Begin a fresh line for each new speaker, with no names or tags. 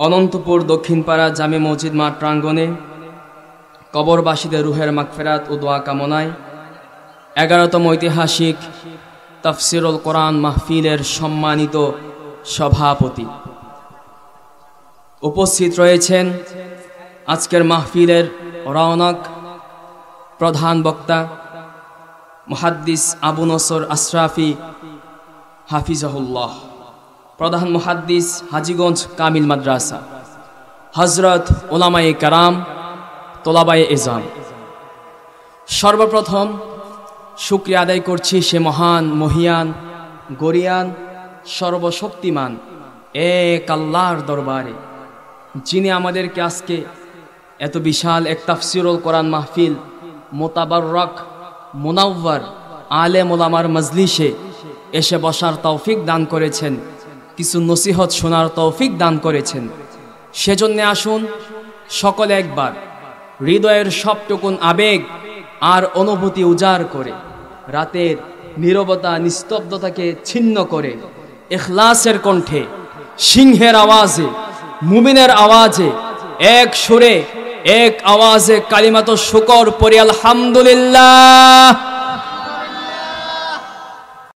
অনন্তপুর দক্ষিণপাড়া জামে মসজিদ মাঠ প্রাঙ্গণে কবরবাসীদের রুহের মাগফিরাত ও দোয়া কামনায় 11তম ঐতিহাসিক তাফসিরুল কোরআন মাহফিলের সম্মানিত সভাপতি উপস্থিত রয়েছেন। আজকের মাহফিলের রওনক প্রধান বক্তা মুহাদ্দিস আবু নসর আশরাফি হাফিজাহুল্লাহ, প্রধান মুহাদ্দিস হাজীগঞ্জ কামিল মাদ্রাসা, হযরত উলামায়ে কেরাম, তোলাবায়ে এজাম। সর্বপ্রথম শুকরিয়া আদায় করছি সে মহান, মহিয়ান, গরিয়ান, সর্বশক্তিমান এক আল্লাহর দরবারে, যিনি আমাদেরকে আজকে এত বিশাল এক তাফসিরুল কোরআন মাহফিল মোতাবাররক মুনাওয়ার আলেম ওলামার মজলিসে এসে বসার তৌফিক দান করেছেন, কিছু নসিহত শোনার তৌফিক দান করেছেন। সেজন্য আসুন সকলে একবার হৃদয়ের সবটুকুন আবেগ আর অনুভূতি উজাড় করে, রাতের নীরবতা নিস্তব্ধতাকে ছিন্ন করে, ইখলাসের কণ্ঠে, সিংহের আওয়াজে, মুমিনের আওয়াজে, এক সুরে এক আওয়াজে কালিমাতো শুকর পড়ি আলহামদুলিল্লাহ।